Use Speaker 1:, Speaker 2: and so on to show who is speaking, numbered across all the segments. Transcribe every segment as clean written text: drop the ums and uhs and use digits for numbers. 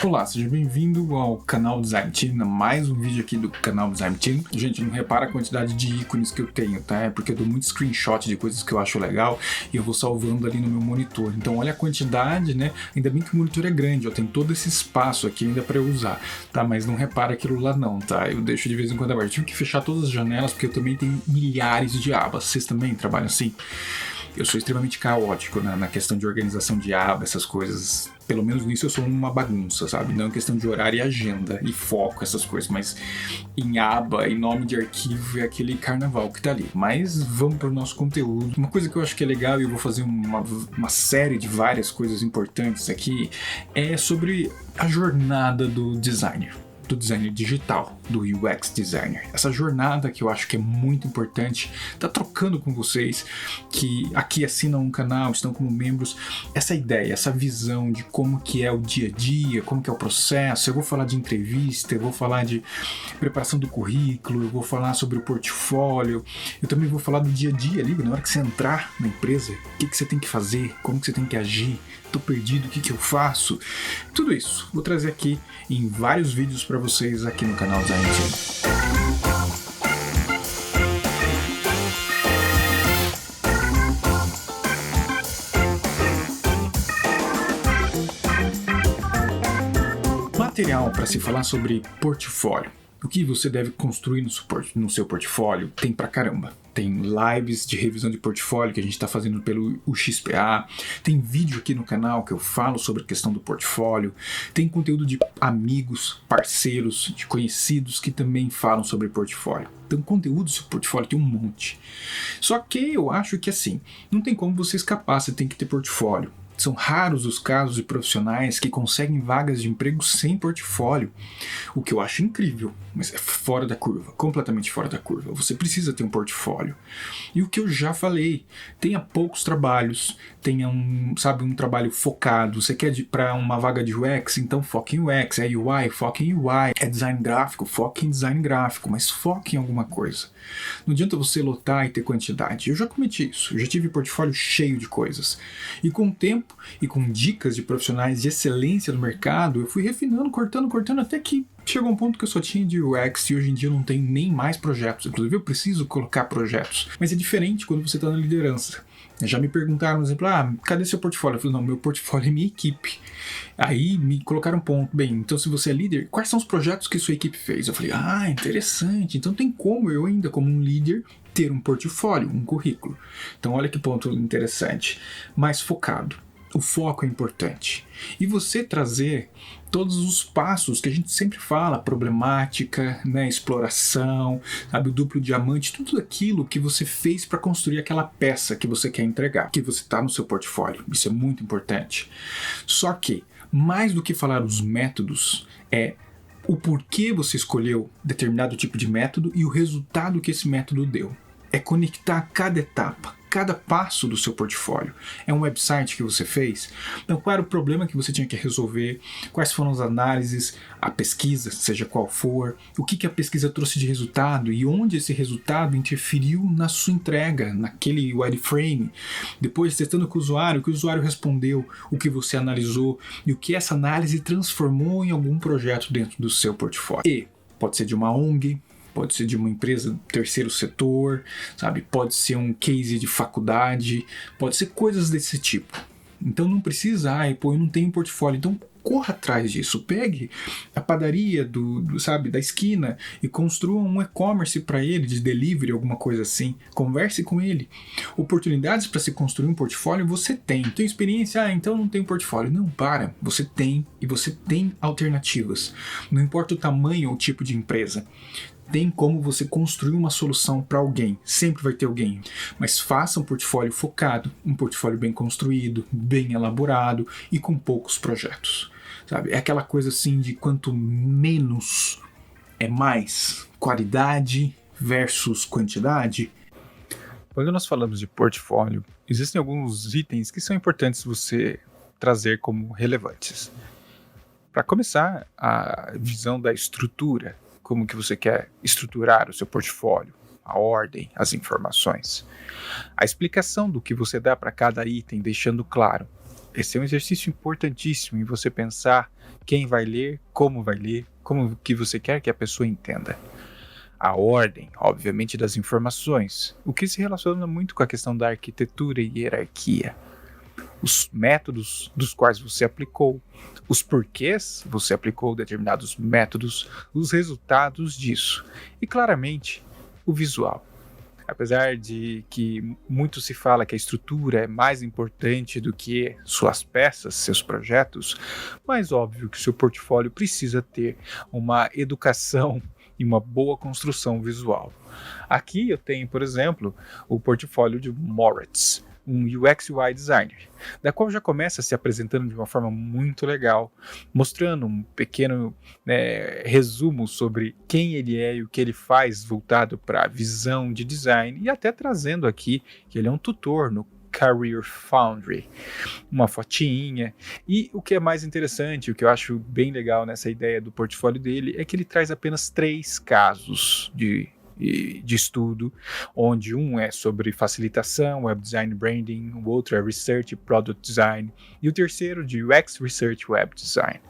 Speaker 1: Olá, seja bem-vindo ao canal Design Team, mais um vídeo aqui do canal Design Team. Gente, não repara a quantidade de ícones que eu tenho, tá? É porque eu dou muito screenshot de coisas que eu acho legal e eu vou salvando ali no meu monitor. Então olha a quantidade, né? Ainda bem que o monitor é grande, ó, tem todo esse espaço aqui ainda para eu usar, tá? Mas não repara aquilo lá não, tá? Eu deixo de vez em quando aberto. Tive que fechar todas as janelas porque eu também tenho milhares de abas. Vocês também trabalham assim? Eu sou extremamente caótico na questão de organização de aba, essas coisas. Pelo menos nisso eu sou uma bagunça, sabe? Não em questão de horário e agenda e foco, essas coisas. Mas em aba, em nome de arquivo, é aquele carnaval que tá ali. Mas vamos para o nosso conteúdo. Uma coisa que eu acho que é legal, e eu vou fazer uma série de várias coisas importantes aqui, é sobre a jornada do designer digital, do UX designer. Essa jornada que eu acho que é muito importante, tá trocando com vocês que aqui assinam um canal, estão como membros, essa ideia, essa visão de como que é o dia a dia, como que é o processo. Eu vou falar de entrevista, eu vou falar de preparação do currículo, eu vou falar sobre o portfólio, eu também vou falar do dia a dia ali, na hora que você entrar na empresa, o que você tem que fazer, como que você tem que agir, tô perdido, o que eu faço, tudo isso vou trazer aqui em vários vídeos para vocês aqui no canal Design Team. Material para se falar sobre portfólio. O que você deve construir no seu portfólio tem pra caramba. Tem lives de revisão de portfólio que a gente está fazendo pelo UXPA. Tem vídeo aqui no canal que eu falo sobre a questão do portfólio. Tem conteúdo de amigos, parceiros, de conhecidos que também falam sobre portfólio. Então, conteúdo sobre portfólio tem um monte. Só que eu acho que assim, não tem como você escapar, você tem que ter portfólio. São raros os casos de profissionais que conseguem vagas de emprego sem portfólio, o que eu acho incrível, mas é fora da curva, completamente fora da curva. Você precisa ter um portfólio. E o que eu já falei, tenha poucos trabalhos, tenha um trabalho focado. Você quer para uma vaga de UX, então foque em UX, é UI, foque em UI, é design gráfico, foque em design gráfico, mas foque em alguma coisa. Não adianta você lotar e ter quantidade. Eu já cometi isso, eu já tive portfólio cheio de coisas. E com o tempo, e com dicas de profissionais de excelência no mercado, eu fui refinando, cortando, até que chegou um ponto que eu só tinha de UX e hoje em dia eu não tenho nem mais projetos. Inclusive eu preciso colocar projetos. Mas é diferente quando você está na liderança. Já me perguntaram, por exemplo, cadê seu portfólio? Eu falei, não, meu portfólio é minha equipe. Aí me colocaram um ponto, bem, então se você é líder, quais são os projetos que sua equipe fez? Eu falei, interessante, então tem como eu ainda, como um líder, ter um portfólio, um currículo. Então olha que ponto interessante, mais focado. O foco é importante. E você trazer todos os passos que a gente sempre fala, problemática, né, exploração, sabe, o duplo diamante, tudo aquilo que você fez para construir aquela peça que você quer entregar, que você está no seu portfólio. Isso é muito importante. Só que, mais do que falar os métodos, é o porquê você escolheu determinado tipo de método e o resultado que esse método deu. É conectar cada etapa, cada passo do seu portfólio. É um website que você fez? Então, qual era o problema que você tinha que resolver? Quais foram as análises, a pesquisa, seja qual for, o que a pesquisa trouxe de resultado e onde esse resultado interferiu na sua entrega, naquele wireframe. Depois, testando com o que o usuário respondeu, o que você analisou e o que essa análise transformou em algum projeto dentro do seu portfólio. E pode ser de uma ONG, pode ser de uma empresa do terceiro setor, sabe? Pode ser um case de faculdade, pode ser coisas desse tipo. Então não precisa, eu não tenho portfólio. Então corra atrás disso, pegue a padaria da esquina e construa um e-commerce para ele, de delivery, alguma coisa assim. Converse com ele. Oportunidades para se construir um portfólio você tem. Tem experiência? Então não tem portfólio. Não, você tem e você tem alternativas. Não importa o tamanho ou o tipo de empresa. Tem como você construir uma solução para alguém. Sempre vai ter alguém. Mas faça um portfólio focado, um portfólio bem construído, bem elaborado e com poucos projetos. Sabe? É aquela coisa assim de quanto menos é mais. Qualidade versus quantidade.
Speaker 2: Quando nós falamos de portfólio, existem alguns itens que são importantes você trazer como relevantes. Para começar, a visão da estrutura. Como que você quer estruturar o seu portfólio, a ordem, as informações. A explicação do que você dá para cada item, deixando claro. Esse é um exercício importantíssimo em você pensar quem vai ler, como que você quer que a pessoa entenda. A ordem, obviamente, das informações, o que se relaciona muito com a questão da arquitetura e hierarquia. Os métodos dos quais você aplicou, os porquês você aplicou determinados métodos, os resultados disso. E, claramente, o visual. Apesar de que muito se fala que a estrutura é mais importante do que suas peças, seus projetos, mas óbvio que o seu portfólio precisa ter uma educação e uma boa construção visual. Aqui eu tenho, por exemplo, o portfólio de Moritz, um UX UI designer, da qual já começa se apresentando de uma forma muito legal, mostrando um pequeno resumo sobre quem ele é e o que ele faz voltado para a visão de design, e até trazendo aqui que ele é um tutor no Career Foundry, uma fotinha. E o que é mais interessante, o que eu acho bem legal nessa ideia do portfólio dele, é que ele traz apenas 3 casos de estudo, onde um é sobre facilitação, web design branding, o outro é research e product design, e o terceiro de UX research web design.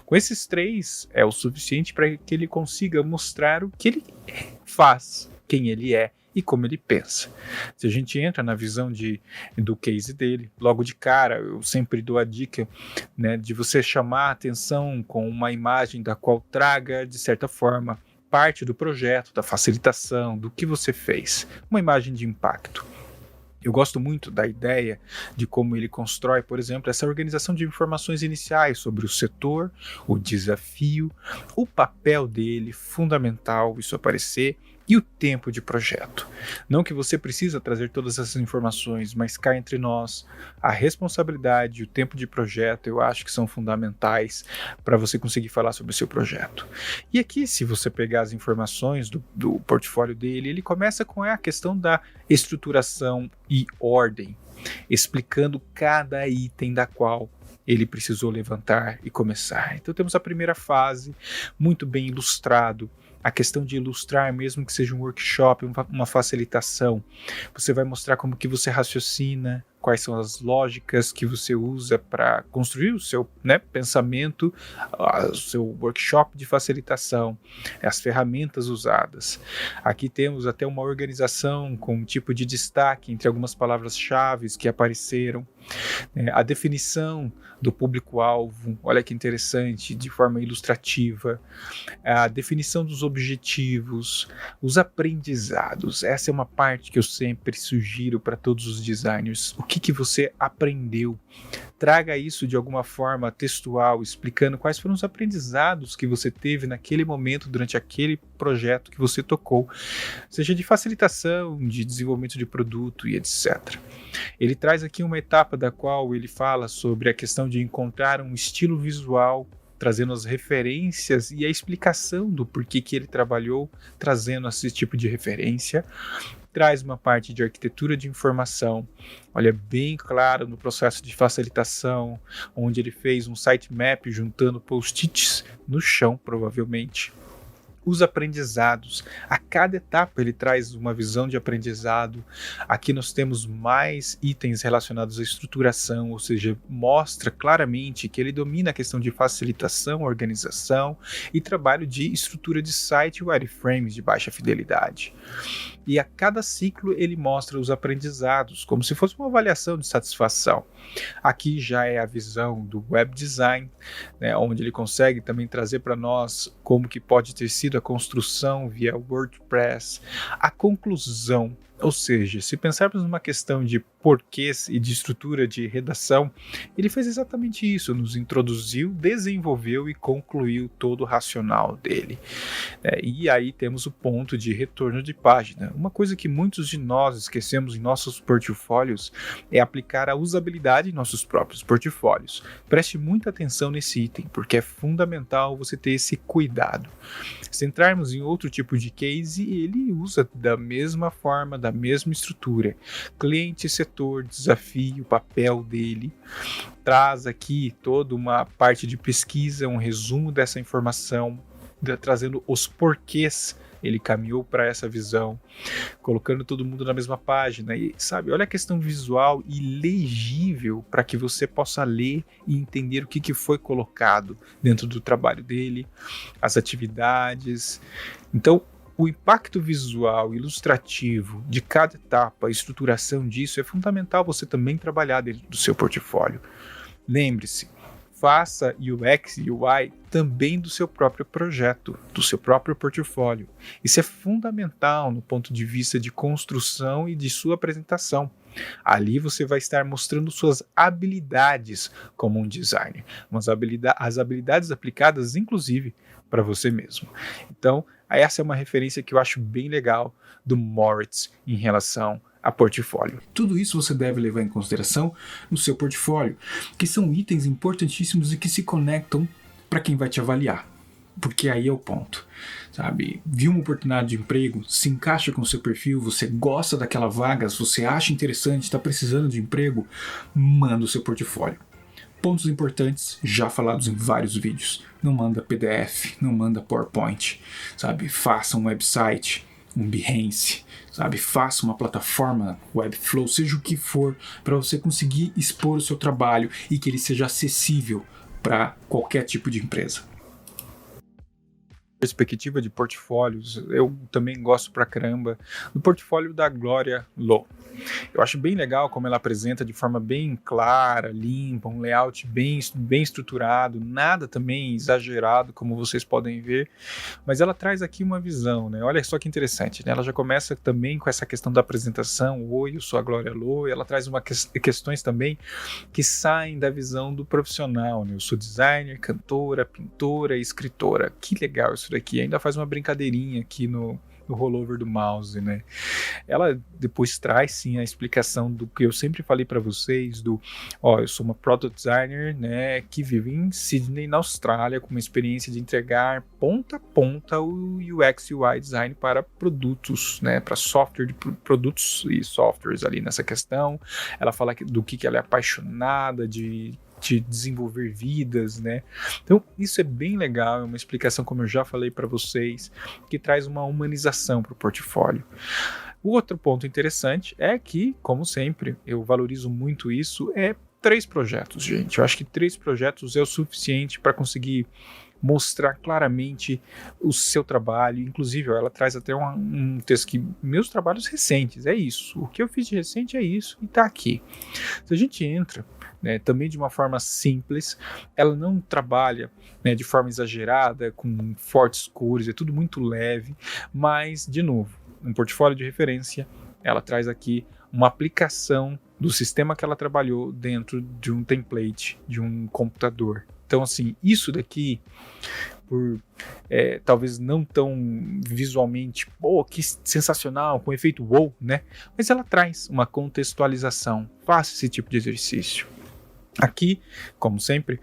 Speaker 2: Com esses 3 é o suficiente para que ele consiga mostrar o que ele faz, quem ele é e como ele pensa. Se a gente entra na visão do case dele, logo de cara eu sempre dou a dica, de você chamar a atenção com uma imagem da qual traga, de certa forma, parte do projeto, da facilitação, do que você fez, uma imagem de impacto. Eu gosto muito da ideia de como ele constrói, por exemplo, essa organização de informações iniciais sobre o setor, o desafio, o papel dele, fundamental isso aparecer, e o tempo de projeto. Não que você precisa trazer todas essas informações, mas cá entre nós, a responsabilidade e o tempo de projeto eu acho que são fundamentais para você conseguir falar sobre o seu projeto. E aqui, se você pegar as informações do portfólio dele, ele começa com a questão da estruturação e ordem, explicando cada item da qual ele precisou levantar e começar. Então temos a primeira fase, muito bem ilustrado, a questão de ilustrar, mesmo que seja um workshop, uma facilitação. Você vai mostrar como que você raciocina, quais são as lógicas que você usa para construir o seu pensamento, o seu workshop de facilitação, as ferramentas usadas. Aqui temos até uma organização com um tipo de destaque entre algumas palavras-chave que apareceram, a definição do público-alvo, olha que interessante, de forma ilustrativa, a definição dos objetivos, os aprendizados. Essa é uma parte que eu sempre sugiro para todos os designers. O que você aprendeu? Traga isso de alguma forma textual, explicando quais foram os aprendizados que você teve naquele momento, durante aquele projeto que você tocou, seja de facilitação, de desenvolvimento de produto e etc. Ele traz aqui uma etapa da qual ele fala sobre a questão de encontrar um estilo visual, trazendo as referências e a explicação do porquê que ele trabalhou, trazendo esse tipo de referência. Traz uma parte de arquitetura de informação, olha bem claro no processo de facilitação, onde ele fez um sitemap juntando post-its no chão, provavelmente. Os aprendizados, a cada etapa ele traz uma visão de aprendizado. Aqui nós temos mais itens relacionados à estruturação, ou seja, mostra claramente que ele domina a questão de facilitação, organização e trabalho de estrutura de site e wireframes de baixa fidelidade. E a cada ciclo ele mostra os aprendizados, como se fosse uma avaliação de satisfação. Aqui já é a visão do web design, onde ele consegue também trazer para nós como que pode ter sido a construção via WordPress, a conclusão. Ou seja, se pensarmos numa questão de porquês e de estrutura de redação, ele fez exatamente isso, nos introduziu, desenvolveu e concluiu todo o racional dele. E aí temos o ponto de retorno de página. Uma coisa que muitos de nós esquecemos em nossos portfólios é aplicar a usabilidade em nossos próprios portfólios. Preste muita atenção nesse item, porque é fundamental você ter esse cuidado. Se entrarmos em outro tipo de case, ele usa da mesma forma, da mesma estrutura. Cliente, setor, desafio, papel dele. Traz aqui toda uma parte de pesquisa, um resumo dessa informação, trazendo os porquês ele caminhou para essa visão, colocando todo mundo na mesma página. E, sabe, olha a questão visual e legível para que você possa ler e entender o que foi colocado dentro do trabalho dele, as atividades. Então, o impacto visual, ilustrativo de cada etapa, a estruturação disso é fundamental você também trabalhar dentro do seu portfólio. Lembre-se, faça UX e UI também do seu próprio projeto, do seu próprio portfólio. Isso é fundamental no ponto de vista de construção e de sua apresentação. Ali você vai estar mostrando suas habilidades como um designer, as habilidades aplicadas inclusive para você mesmo. Então, essa é uma referência que eu acho bem legal do Moritz em relação a portfólio.
Speaker 1: Tudo isso você deve levar em consideração no seu portfólio, que são itens importantíssimos e que se conectam para quem vai te avaliar. Porque aí é o ponto, sabe? Viu uma oportunidade de emprego, se encaixa com o seu perfil, você gosta daquela vaga, se você acha interessante, está precisando de emprego, manda o seu portfólio. Pontos importantes já falados em vários vídeos. Não manda PDF, não manda PowerPoint, sabe? Faça um website, um Behance, sabe? Faça uma plataforma, Webflow, seja o que for, para você conseguir expor o seu trabalho e que ele seja acessível para qualquer tipo de empresa.
Speaker 2: Perspectiva de portfólios, eu também gosto pra caramba do portfólio da Gloria Lowe. Eu acho bem legal como ela apresenta de forma bem clara, limpa, um layout bem estruturado, nada também exagerado, como vocês podem ver, mas ela traz aqui uma visão, né? Olha só que interessante, né? Ela já começa também com essa questão da apresentação, oi, eu sou a Gloria Lowe, ela traz questões também que saem da visão do profissional, né? Eu sou designer, cantora, pintora, escritora, que legal isso daqui, ainda faz uma brincadeirinha aqui no rollover do mouse, né? Ela depois traz sim a explicação do que eu sempre falei para vocês, eu sou uma product designer, né, que vive em Sydney, na Austrália, com uma experiência de entregar ponta a ponta o UX e UI design para produtos, né, para software, de produtos e softwares ali nessa questão. Ela fala do que ela é apaixonada, de desenvolver vidas, né? Então, isso é bem legal, é uma explicação, como eu já falei para vocês, que traz uma humanização para o portfólio. O outro ponto interessante é que, como sempre, eu valorizo muito isso, 3 projetos, gente. Eu acho que 3 projetos é o suficiente para conseguir mostrar claramente o seu trabalho. Inclusive, ela traz até um texto que meus trabalhos recentes, é isso. O que eu fiz de recente é isso e tá aqui. Se a gente entra, né, também de uma forma simples, ela não trabalha, né, de forma exagerada, com fortes cores, é tudo muito leve, mas, de novo, um portfólio de referência, ela traz aqui uma aplicação do sistema que ela trabalhou dentro de um template, de um computador. Então, assim, isso daqui, por talvez não tão visualmente, que sensacional, com efeito wow, né? Mas ela traz uma contextualização. Faça esse tipo de exercício. Aqui, como sempre,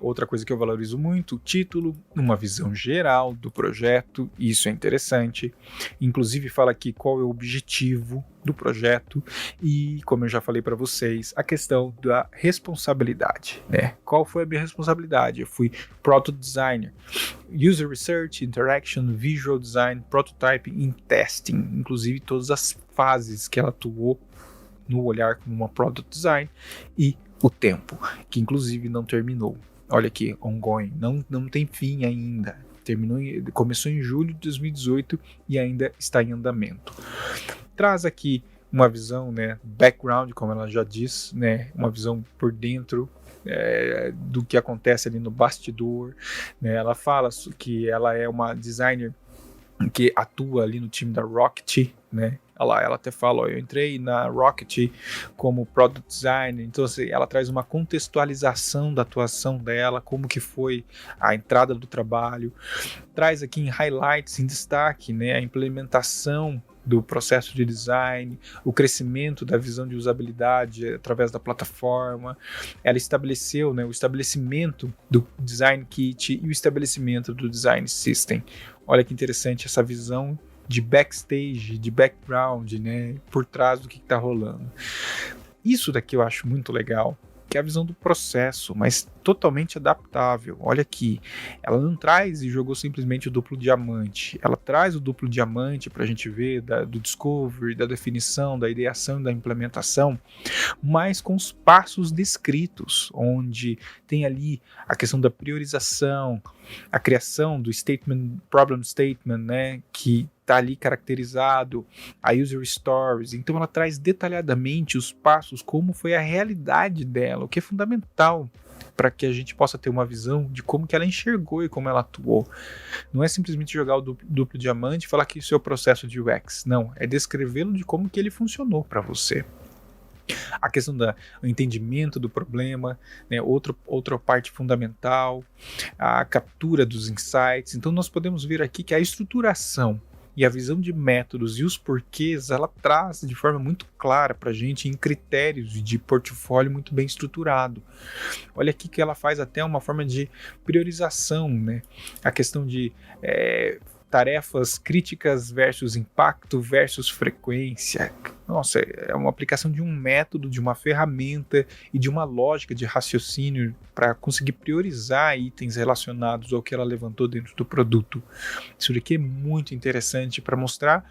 Speaker 2: outra coisa que eu valorizo muito, o título, uma visão geral do projeto, isso é interessante. Inclusive fala aqui qual é o objetivo do projeto e, como eu já falei para vocês, a questão da responsabilidade, né? Qual foi a minha responsabilidade? Eu fui Product Designer, User Research, Interaction, Visual Design, Prototyping e Testing, inclusive todas as fases que ela atuou no olhar como uma Product Design e o tempo, que inclusive não terminou. Olha aqui, ongoing, não tem fim ainda. Começou em julho de 2018 e ainda está em andamento. Traz aqui uma visão, né, background, como ela já diz, né, uma visão por dentro do que acontece ali no bastidor. Né, ela fala que ela é uma designer que atua ali no time da Rocket, né? Ela até fala, eu entrei na Rocket como Product Designer, então assim, ela traz uma contextualização da atuação dela, como que foi a entrada do trabalho, traz aqui em highlights, em destaque, né, a implementação do processo de design, o crescimento da visão de usabilidade através da plataforma. Ela estabeleceu, né, o estabelecimento do Design Kit e o estabelecimento do Design System. Olha que interessante essa visão de backstage, de background, né, por trás do que está rolando. Isso daqui eu acho muito legal, que é a visão do processo, mas totalmente adaptável. Olha aqui, ela não traz e jogou simplesmente o duplo diamante, ela traz o duplo diamante para a gente ver do discovery, da definição, da ideação e da implementação, mas com os passos descritos, onde tem ali a questão da priorização, a criação do problem statement, né, que está ali caracterizado, a user stories. Então ela traz detalhadamente os passos, como foi a realidade dela, o que é fundamental para que a gente possa ter uma visão de como que ela enxergou e como ela atuou. Não é simplesmente jogar o duplo diamante e falar que isso é o processo de UX. Não, é descrevê-lo de como que ele funcionou para você. A questão do entendimento do problema, né, outra parte fundamental, a captura dos insights. Então nós podemos ver aqui que a estruturação e a visão de métodos e os porquês, ela traz de forma muito clara para a gente em critérios de portfólio muito bem estruturado. Olha aqui que ela faz até uma forma de priorização, né? A questão de tarefas críticas versus impacto versus frequência. Nossa, é uma aplicação de um método, de uma ferramenta e de uma lógica de raciocínio para conseguir priorizar itens relacionados ao que ela levantou dentro do produto. Isso daqui é muito interessante para mostrar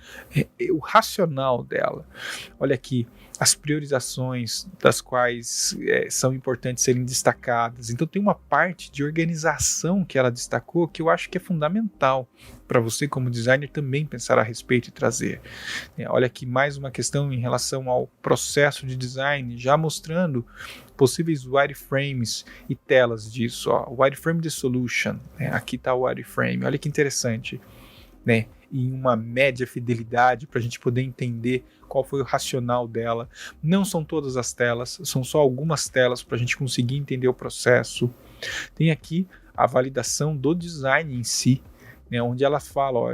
Speaker 2: o racional dela. Olha aqui, as priorizações das quais são importantes serem destacadas. Então tem uma parte de organização que ela destacou que eu acho que é fundamental para você como designer também pensar a respeito e trazer. Olha aqui mais uma questão em relação ao processo de design, já mostrando possíveis wireframes e telas disso. Wireframe de solution, né? Aqui está o wireframe, olha que interessante, né? Em uma média fidelidade para a gente poder entender qual foi o racional dela. Não são todas as telas, são só algumas telas para a gente conseguir entender o processo. Tem aqui a validação do design em si, né, onde ela fala,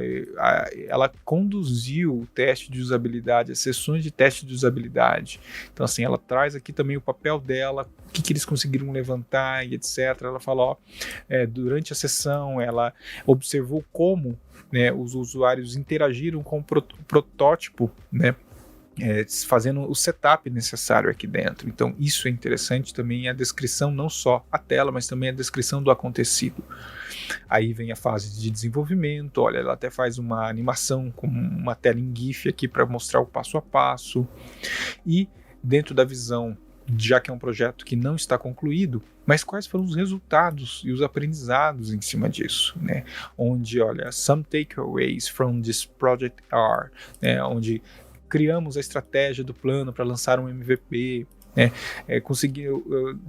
Speaker 2: ela conduziu o teste de usabilidade, as sessões de teste de usabilidade. Então, assim, ela traz aqui também o papel dela, o que eles conseguiram levantar e etc. Ela fala, durante a sessão, ela observou como, né, os usuários interagiram com o protótipo, né, fazendo o setup necessário aqui dentro. Então isso é interessante também, a descrição, não só a tela, mas também a descrição do acontecido. Aí vem a fase de desenvolvimento, olha, ela até faz uma animação com uma tela em GIF aqui para mostrar o passo a passo. E dentro da visão, já que é um projeto que não está concluído, mas quais foram os resultados e os aprendizados em cima disso, né? Onde, olha, some takeaways from this project are, né? Onde criamos a estratégia do plano para lançar um MVP, né?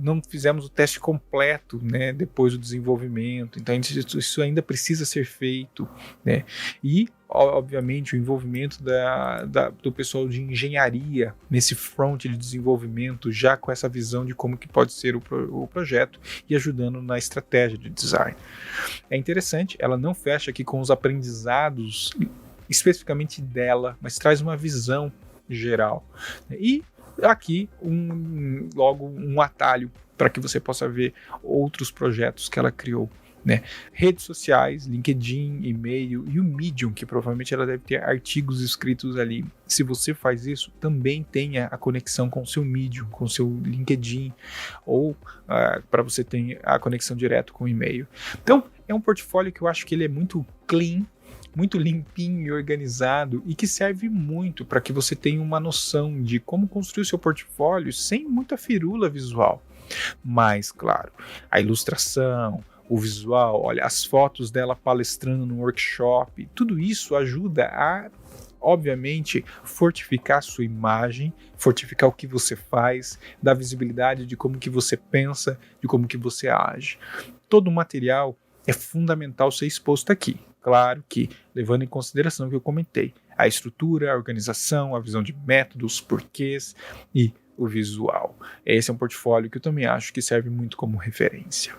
Speaker 2: Não fizemos o teste completo, né, depois do desenvolvimento, então isso ainda precisa ser feito, né? E obviamente o envolvimento do pessoal de engenharia nesse front de desenvolvimento, já com essa visão de como que pode ser o projeto e ajudando na estratégia de design. É interessante, ela não fecha aqui com os aprendizados especificamente dela, mas traz uma visão geral. E aqui logo um atalho para que você possa ver outros projetos que ela criou, né? Redes sociais, LinkedIn, e-mail e o Medium, que provavelmente ela deve ter artigos escritos ali. Se você faz isso, também tenha a conexão com o seu Medium, com o seu LinkedIn, ou para você ter a conexão direto com o e-mail. Então, é um portfólio que eu acho que ele é muito clean, muito limpinho e organizado e que serve muito para que você tenha uma noção de como construir o seu portfólio sem muita firula visual. Mas, claro, a ilustração, o visual, olha, as fotos dela palestrando no workshop, tudo isso ajuda a, obviamente, fortificar a sua imagem, fortificar o que você faz, dar visibilidade de como que você pensa, de como que você age. Todo o material é fundamental ser exposto aqui. Claro que, levando em consideração o que eu comentei, a estrutura, a organização, a visão de métodos, porquês e o visual. Esse é um portfólio que eu também acho que serve muito como referência.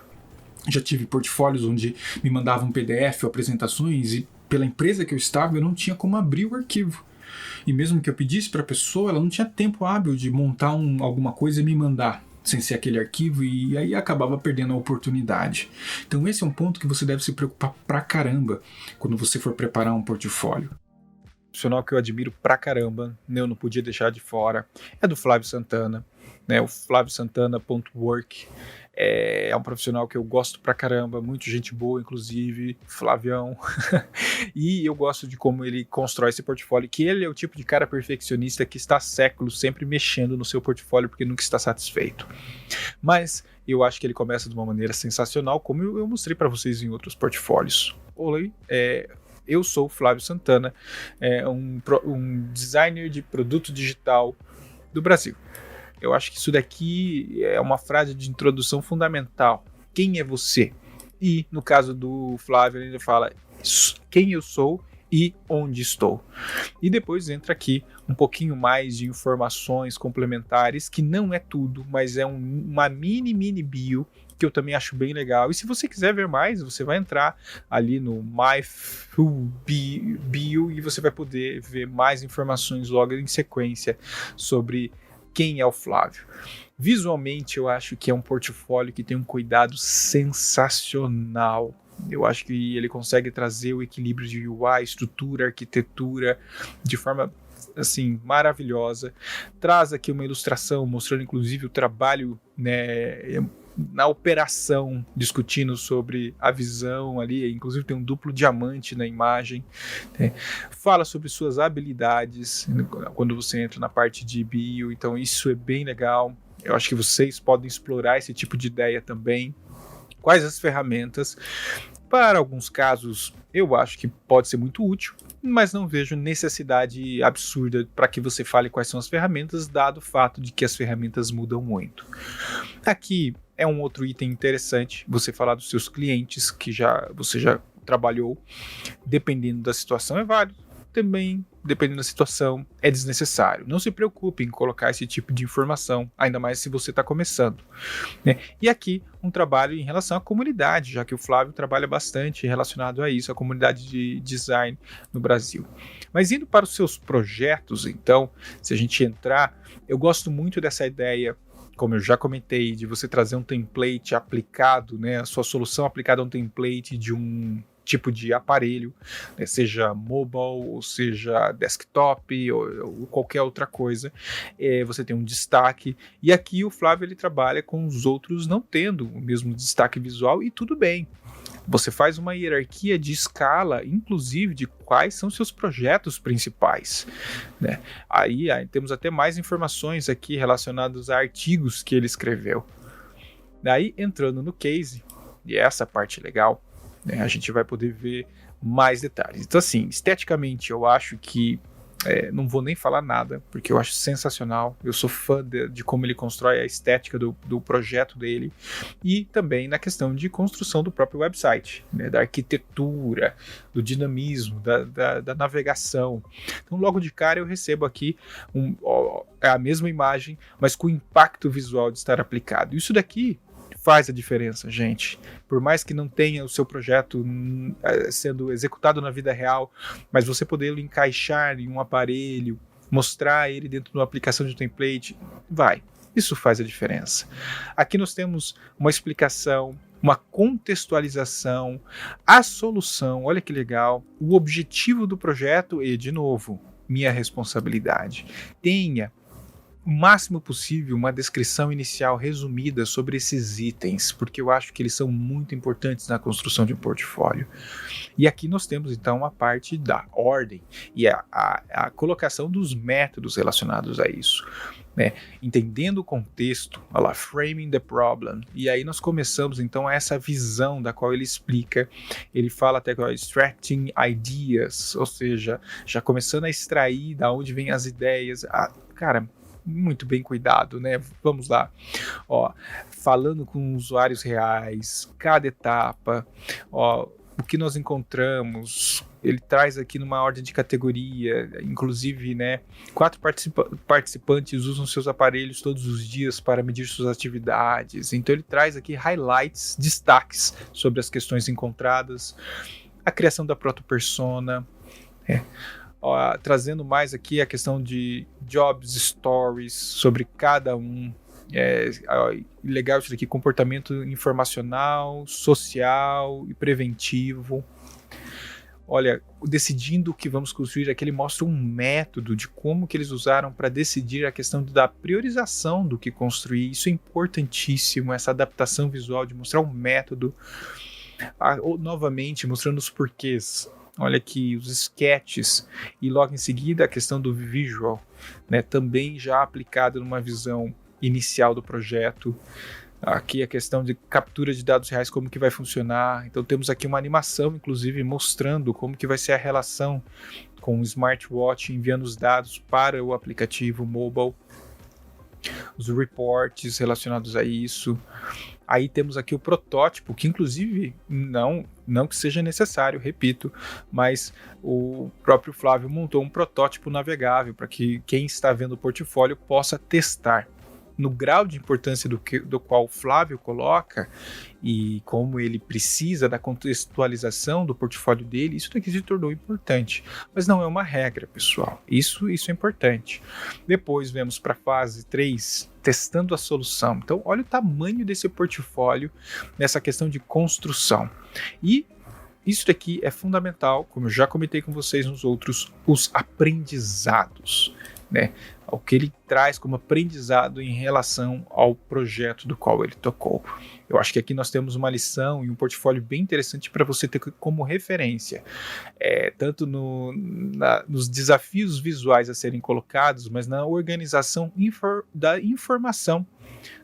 Speaker 1: Já tive portfólios onde me mandavam PDF ou apresentações e pela empresa que eu estava eu não tinha como abrir o arquivo. E mesmo que eu pedisse para a pessoa, ela não tinha tempo hábil de montar alguma coisa e me mandar sem ser aquele arquivo, e aí acabava perdendo a oportunidade. Então esse é um ponto que você deve se preocupar pra caramba quando você for preparar um portfólio.
Speaker 2: profissional que eu admiro pra caramba, né, eu não podia deixar de fora, é do Flávio Santana, né, o flaviosantana.work. É um profissional que eu gosto pra caramba, muito gente boa, inclusive, Flavião. E eu gosto de como ele constrói esse portfólio, que ele é o tipo de cara perfeccionista que está há séculos sempre mexendo no seu portfólio porque nunca está satisfeito. Mas eu acho que ele começa de uma maneira sensacional, como eu mostrei para vocês em outros portfólios. Oi, eu sou o Flávio Santana, um designer de produto digital do Brasil. Eu acho que isso daqui é uma frase de introdução fundamental. Quem é você? E no caso do Flávio, ele fala quem eu sou e onde estou. E depois entra aqui um pouquinho mais de informações complementares, que não é tudo, mas é uma mini bio, que eu também acho bem legal. E se você quiser ver mais, você vai entrar ali no My Full Bio e você vai poder ver mais informações logo em sequência sobre quem é o Flávio. Visualmente, eu acho que é um portfólio que tem um cuidado sensacional. Eu acho que ele consegue trazer o equilíbrio de UI, estrutura, arquitetura, de forma assim maravilhosa. Traz aqui uma ilustração mostrando inclusive o trabalho, né, na operação, discutindo sobre a visão ali, inclusive tem um duplo diamante na imagem, né? Fala sobre suas habilidades quando você entra na parte de bio, então isso é bem legal. Eu acho que vocês podem explorar esse tipo de ideia também. Quais as ferramentas? Para alguns casos, eu acho que pode ser muito útil, mas não vejo necessidade absurda para que você fale quais são as ferramentas, dado o fato de que as ferramentas mudam muito. Aqui é um outro item interessante, você falar dos seus clientes que você já trabalhou, dependendo da situação é válido, também, dependendo da situação, é desnecessário. Não se preocupe em colocar esse tipo de informação, ainda mais se você está começando, né? E aqui, um trabalho em relação à comunidade, já que o Flávio trabalha bastante relacionado a isso, a comunidade de design no Brasil. Mas indo para os seus projetos, então, se a gente entrar, eu gosto muito dessa ideia, como eu já comentei, de você trazer um template aplicado, né, a sua solução aplicada a um template de um tipo de aparelho, né, seja mobile, ou seja desktop, ou qualquer outra coisa, você tem um destaque, e aqui o Flávio ele trabalha com os outros não tendo o mesmo destaque visual, e tudo bem. Você faz uma hierarquia de escala, inclusive de quais são seus projetos principais, né? Aí temos até mais informações aqui relacionadas a artigos que ele escreveu. Daí, entrando no case, e essa parte legal, né, a gente vai poder ver mais detalhes. Então, assim, esteticamente, eu acho que não vou nem falar nada, porque eu acho sensacional. Eu sou fã de como ele constrói a estética do projeto dele, e também na questão de construção do próprio website, né, da arquitetura, do dinamismo, da navegação. Então, logo de cara, eu recebo aqui a mesma imagem, mas com o impacto visual de estar aplicado. Isso daqui faz a diferença, gente. Por mais que não tenha o seu projeto sendo executado na vida real, mas você poder encaixar em um aparelho, mostrar ele dentro de uma aplicação de template, isso faz a diferença. Aqui nós temos uma explicação, uma contextualização, a solução, olha que legal, o objetivo do projeto e, de novo, minha responsabilidade. Tenha o máximo possível uma descrição inicial resumida sobre esses itens, porque eu acho que eles são muito importantes na construção de um portfólio. E aqui nós temos então a parte da ordem e a colocação dos métodos relacionados a isso, né? Entendendo o contexto, olha lá, framing the problem, e aí nós começamos então essa visão da qual ele explica, ele fala até extracting ideas, ou seja, já começando a extrair da onde vêm as ideias, cara, muito bem cuidado, né? Vamos lá. Falando com usuários reais, cada etapa, o que nós encontramos, ele traz aqui numa ordem de categoria, inclusive, né, 4 participantes usam seus aparelhos todos os dias para medir suas atividades, então ele traz aqui highlights, destaques sobre as questões encontradas, a criação da proto-persona, trazendo mais aqui a questão de jobs stories sobre cada um. Legal isso aqui, comportamento informacional, social e preventivo. olha, decidindo o que vamos construir, aqui ele mostra um método de como que eles usaram para decidir a questão da priorização do que construir. Isso é importantíssimo, essa adaptação visual, de mostrar um método, novamente mostrando os porquês. Olha aqui os sketches e logo em seguida a questão do visual, né, também já aplicado numa visão inicial do projeto. Aqui a questão de captura de dados reais, como que vai funcionar. Então temos aqui uma animação, inclusive, mostrando como que vai ser a relação com o smartwatch, enviando os dados para o aplicativo mobile, os reports relacionados a isso. Aí temos aqui o protótipo, que inclusive não que seja necessário, repito, mas o próprio Flávio montou um protótipo navegável para que quem está vendo o portfólio possa testar. No grau de importância do qual o Flávio coloca e como ele precisa da contextualização do portfólio dele, isso daqui se tornou importante. Mas não é uma regra, pessoal. Isso é importante. Depois vemos para a fase 3, testando a solução. Então, olha o tamanho desse portfólio nessa questão de construção. E isso daqui é fundamental, como eu já comentei com vocês nos outros, os aprendizados, né? O que ele traz como aprendizado em relação ao projeto do qual ele tocou. Eu acho que aqui nós temos uma lição e um portfólio bem interessante para você ter como referência, tanto nos desafios visuais a serem colocados, mas na organização da informação,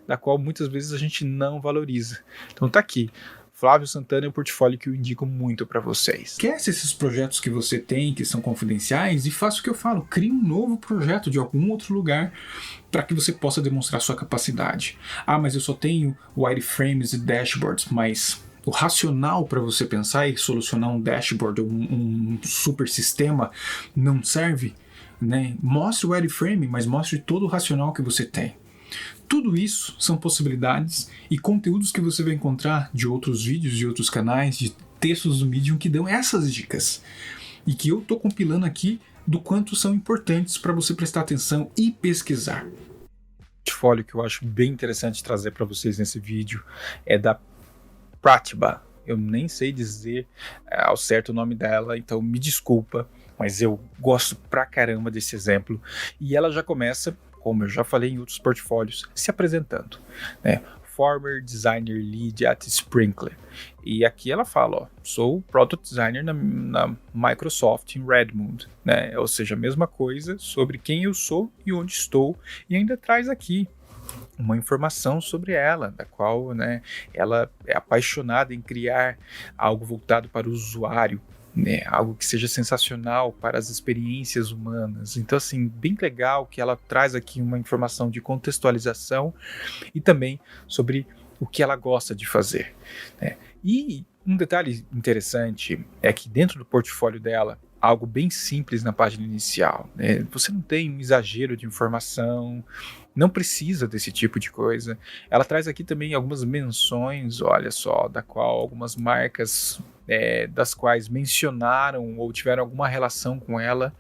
Speaker 2: da qual muitas vezes a gente não valoriza. Então tá aqui. Flávio Santana é um portfólio que eu indico muito para vocês.
Speaker 1: Esquece esses projetos que você tem, que são confidenciais, e faça o que eu falo, crie um novo projeto de algum outro lugar para que você possa demonstrar sua capacidade. Ah, mas eu só tenho wireframes e dashboards, mas o racional para você pensar e solucionar um dashboard ou um super sistema não serve, né? Mostre o wireframe, mas mostre todo o racional que você tem. Tudo isso são possibilidades e conteúdos que você vai encontrar de outros vídeos, de outros canais, de textos do Medium que dão essas dicas. E que eu estou compilando aqui do quanto são importantes para você prestar atenção e pesquisar.
Speaker 2: O portfólio que eu acho bem interessante trazer para vocês nesse vídeo é da Pratibha. Eu nem sei dizer ao certo o nome dela, então me desculpa, mas eu gosto pra caramba desse exemplo. E ela já começa, como eu já falei em outros portfólios, se apresentando, né? Former Designer Lead at Sprinklr. E aqui ela fala, sou Product Designer na Microsoft em Redmond, né? Ou seja, a mesma coisa sobre quem eu sou e onde estou, e ainda traz aqui uma informação sobre ela, da qual, né, ela é apaixonada em criar algo voltado para o usuário, né, algo que seja sensacional para as experiências humanas. Então, assim, bem legal que ela traz aqui uma informação de contextualização e também sobre o que ela gosta de fazer, né? E um detalhe interessante é que dentro do portfólio dela, algo bem simples na página inicial, né? Você não tem um exagero de informação, não precisa desse tipo de coisa. Ela traz aqui também algumas menções, olha só, da qual algumas marcas das quais mencionaram ou tiveram alguma relação com ela.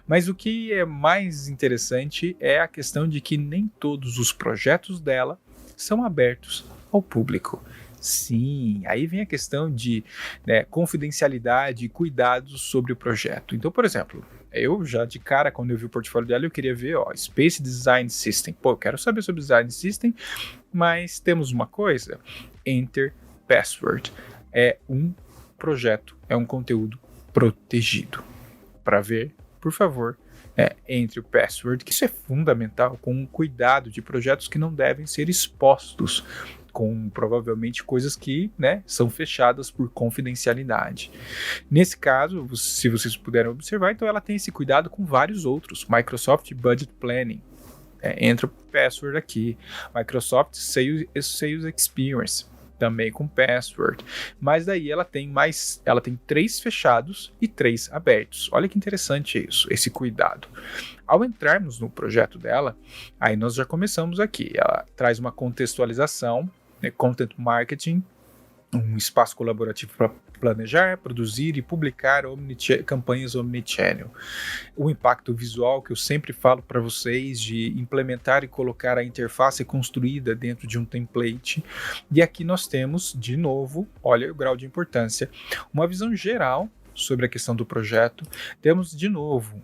Speaker 2: Mas o que é mais interessante é a questão de que nem todos os projetos dela são abertos ao público. Sim, aí vem a questão de, né, confidencialidade e cuidados sobre o projeto. Então, por exemplo, eu já de cara, quando eu vi o portfólio dela, eu queria ver, Space Design System. Pô, eu quero saber sobre Design System, mas temos uma coisa, Enter Password. É um projeto, é um conteúdo protegido. Para ver, por favor, entre o password, que isso é fundamental, com um cuidado de projetos que não devem ser expostos, com provavelmente coisas que, né, são fechadas por confidencialidade. Nesse caso, se vocês puderem observar, então ela tem esse cuidado com vários outros. Microsoft Budget Planning, entra o password aqui. Microsoft Sales Experience, também com password. Mas daí ela tem 3 fechados e 3 abertos. Olha que interessante isso, esse cuidado. Ao entrarmos no projeto dela, aí nós já começamos aqui. Ela traz uma contextualização, né, content marketing, um espaço colaborativo para planejar, produzir e publicar campanhas omnichannel. O impacto visual que eu sempre falo para vocês de implementar e colocar a interface construída dentro de um template. E aqui nós temos, de novo, olha o grau de importância, uma visão geral sobre a questão do projeto. Temos, de novo,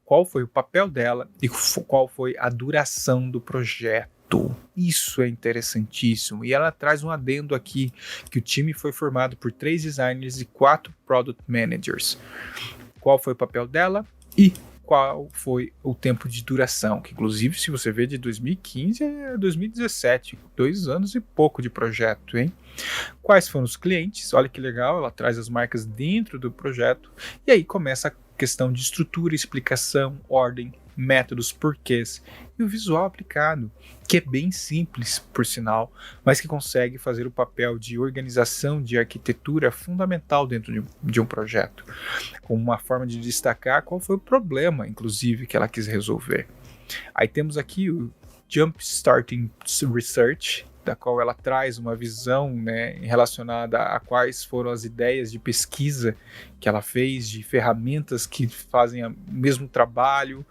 Speaker 2: qual foi o papel dela e qual foi a duração do projeto. Isso é interessantíssimo. E ela traz um adendo aqui, que o time foi formado por 3 designers e 4 product managers. Qual foi o papel dela e qual foi o tempo de duração, que inclusive, se você vê, de 2015 a 2017, 2 anos e pouco de projeto, hein? Quais foram os clientes? Olha que legal, ela traz as marcas dentro do projeto, e aí começa a questão de estrutura, explicação, ordem, métodos, porquês, e o visual aplicado, que é bem simples, por sinal, mas que consegue fazer o papel de organização, de arquitetura fundamental dentro de um projeto, com uma forma de destacar qual foi o problema, inclusive, que ela quis resolver. Aí temos aqui o Jump Starting Research, da qual ela traz uma visão, né, relacionada a quais foram as ideias de pesquisa que ela fez, de ferramentas que fazem o mesmo trabalho,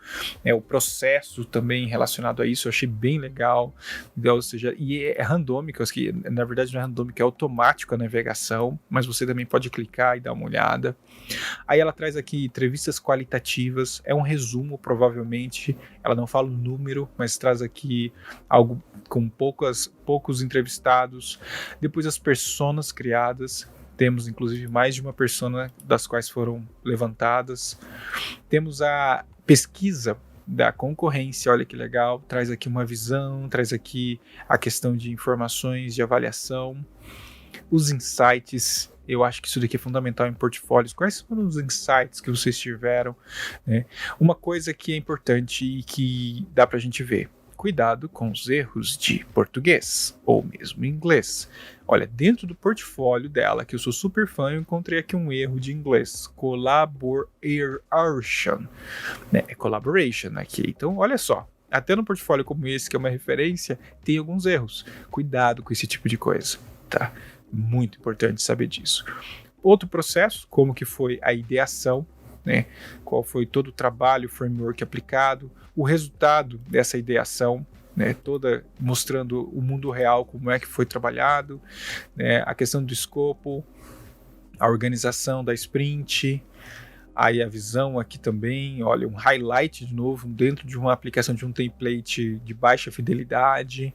Speaker 2: o processo também relacionado a isso, eu achei bem legal, ou seja, e é randômico, que na verdade não é randômico, é automático a navegação, mas você também pode clicar e dar uma olhada. Aí ela traz aqui entrevistas qualitativas, é um resumo provavelmente, ela não fala o número, mas traz aqui algo com poucos entrevistados. Depois as personas criadas, temos inclusive mais de uma persona das quais foram levantadas. Temos a pesquisa da concorrência, olha que legal, traz aqui uma visão, traz aqui a questão de informações, de avaliação. Os insights, eu acho que isso daqui é fundamental em portfólios. Quais foram os insights que vocês tiveram, né? Uma coisa que é importante e que dá pra gente ver: cuidado com os erros de português ou mesmo inglês. Olha, dentro do portfólio dela, que eu sou super fã, eu encontrei aqui um erro de inglês: collaboration, né? É collaboration aqui. Então, olha só, até no portfólio como esse, que é uma referência, tem alguns erros. Cuidado com esse tipo de coisa, tá? Muito importante saber disso. Outro processo, como que foi a ideação, né? Qual foi todo o trabalho, framework aplicado, o resultado dessa ideação, né? Toda mostrando o mundo real, como é que foi trabalhado, né? A questão do escopo, a organização da sprint, aí a visão aqui também, olha, um highlight de novo dentro de uma aplicação de um template de baixa fidelidade,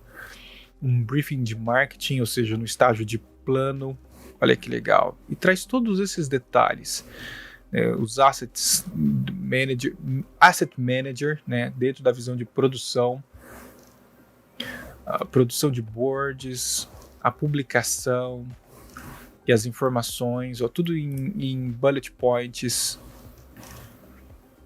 Speaker 2: um briefing de marketing, ou seja, no estágio de plano, olha que legal, e traz todos esses detalhes. Os asset manager, né, dentro da visão de produção, a produção de boards, a publicação e as informações, tudo em bullet points,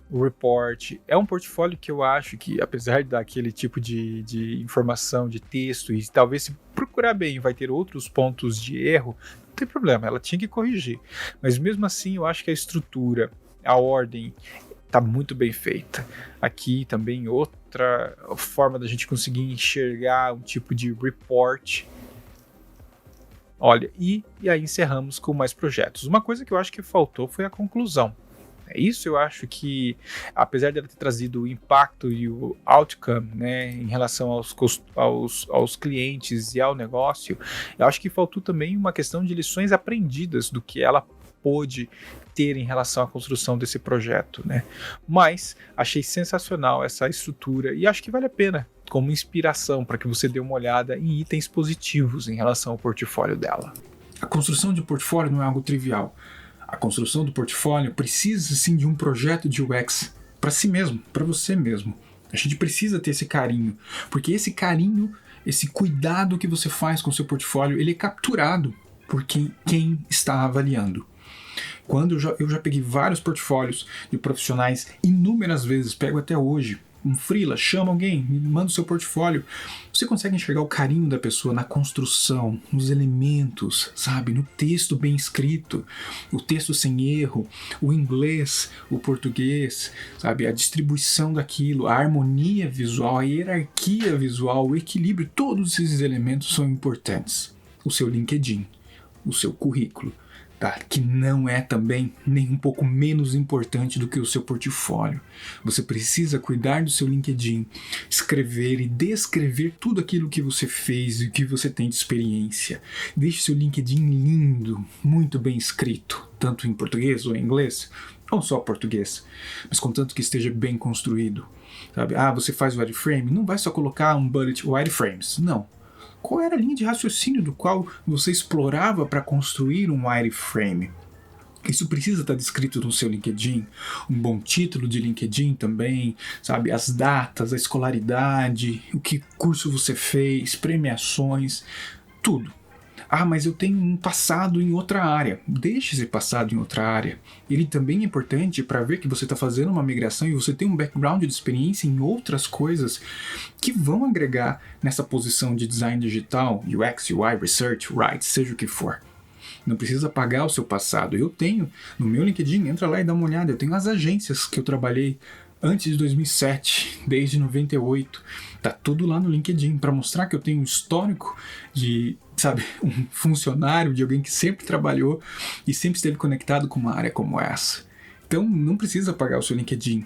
Speaker 2: o report. É um portfólio que eu acho que, apesar daquele tipo de informação, de texto, e talvez se procurar bem vai ter outros pontos de erro, não tem problema, ela tinha que corrigir. Mas mesmo assim, eu acho que a estrutura, a ordem, está muito bem feita. Aqui também outra forma da gente conseguir enxergar um tipo de report. Olha, e aí encerramos com mais projetos. Uma coisa que eu acho que faltou foi a conclusão. Isso eu acho que, apesar de ela ter trazido o impacto e o outcome, né, em relação aos clientes e ao negócio, eu acho que faltou também uma questão de lições aprendidas do que ela pôde ter em relação à construção desse projeto, né? Mas achei sensacional essa estrutura e acho que vale a pena como inspiração para que você dê uma olhada em itens positivos em relação ao portfólio dela.
Speaker 1: A construção de portfólio não é algo trivial. A construção do portfólio precisa sim de um projeto de UX para si mesmo, para você mesmo. A gente precisa ter esse carinho, porque esse carinho, esse cuidado que você faz com o seu portfólio, ele é capturado por quem está avaliando. Quando eu já peguei vários portfólios de profissionais inúmeras vezes, pego até hoje, um freela, chama alguém, me manda o seu portfólio. Você consegue enxergar o carinho da pessoa na construção, nos elementos, sabe? No texto bem escrito, o texto sem erro, o inglês, o português, sabe? A distribuição daquilo, a harmonia visual, a hierarquia visual, o equilíbrio, todos esses elementos são importantes. O seu LinkedIn, o seu currículo, tá? Que não é também nem um pouco menos importante do que o seu portfólio. Você precisa cuidar do seu LinkedIn, escrever e descrever tudo aquilo que você fez e o que você tem de experiência. Deixe seu LinkedIn lindo, muito bem escrito, tanto em português ou em inglês, ou só português, mas contanto que esteja bem construído. Sabe? Você faz wireframe? Não vai só colocar um bullet wireframes, não. Qual era a linha de raciocínio do qual você explorava para construir um wireframe? Isso precisa estar descrito no seu LinkedIn, um bom título de LinkedIn também, sabe? As datas, a escolaridade, o que curso você fez, premiações, tudo. Mas eu tenho um passado em outra área. Deixe esse passado em outra área. Ele também é importante para ver que você está fazendo uma migração e você tem um background de experiência em outras coisas que vão agregar nessa posição de design digital, UX, UI, Research, Write, seja o que for. Não precisa apagar o seu passado. Eu tenho, no meu LinkedIn, entra lá e dá uma olhada. Eu tenho as agências que eu trabalhei antes de 2007, desde 98. Tá tudo lá no LinkedIn para mostrar que eu tenho um histórico de, sabe, um funcionário, de alguém que sempre trabalhou e sempre esteve conectado com uma área como essa. Então não precisa apagar o seu LinkedIn,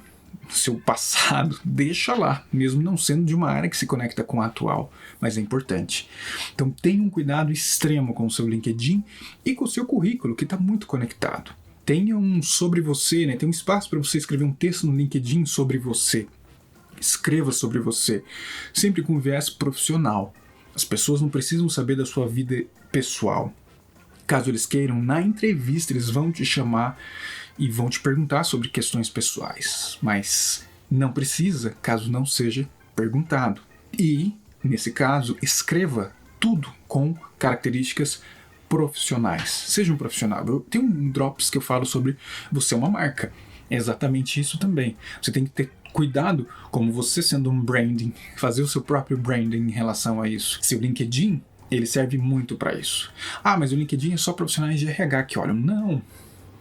Speaker 1: seu passado, deixa lá, mesmo não sendo de uma área que se conecta com a atual, mas é importante. Então tenha um cuidado extremo com o seu LinkedIn e com o seu currículo, que está muito conectado. Tenha um sobre você, né? Tem um espaço para você escrever um texto no LinkedIn sobre você. Escreva sobre você, sempre com viés profissional. As pessoas não precisam saber da sua vida pessoal. Caso eles queiram, na entrevista eles vão te chamar e vão te perguntar sobre questões pessoais. Mas não precisa, caso não seja perguntado. E, nesse caso, escreva tudo com características profissionais. Seja um profissional. Eu tenho um Drops que eu falo sobre você é uma marca. É exatamente isso também. Você tem que ter cuidado como você sendo um branding, fazer o seu próprio branding em relação a isso. Seu LinkedIn, ele serve muito para isso. Mas o LinkedIn é só profissionais de RH que olham. Não.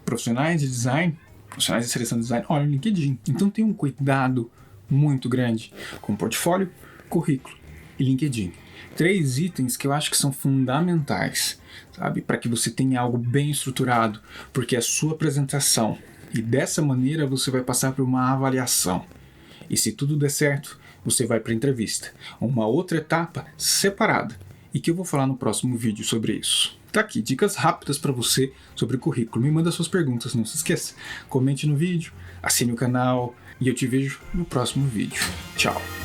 Speaker 1: Profissionais de design, profissionais de seleção de design, olham o LinkedIn. Então tem um cuidado muito grande com portfólio, currículo e LinkedIn. 3 itens que eu acho que são fundamentais, sabe, para que você tenha algo bem estruturado, porque é a sua apresentação e dessa maneira você vai passar por uma avaliação. E se tudo der certo, você vai para a entrevista. Uma outra etapa separada e que eu vou falar no próximo vídeo sobre isso. Tá aqui, dicas rápidas para você sobre o currículo. Me manda suas perguntas, não se esqueça. Comente no vídeo, assine o canal e eu te vejo no próximo vídeo. Tchau!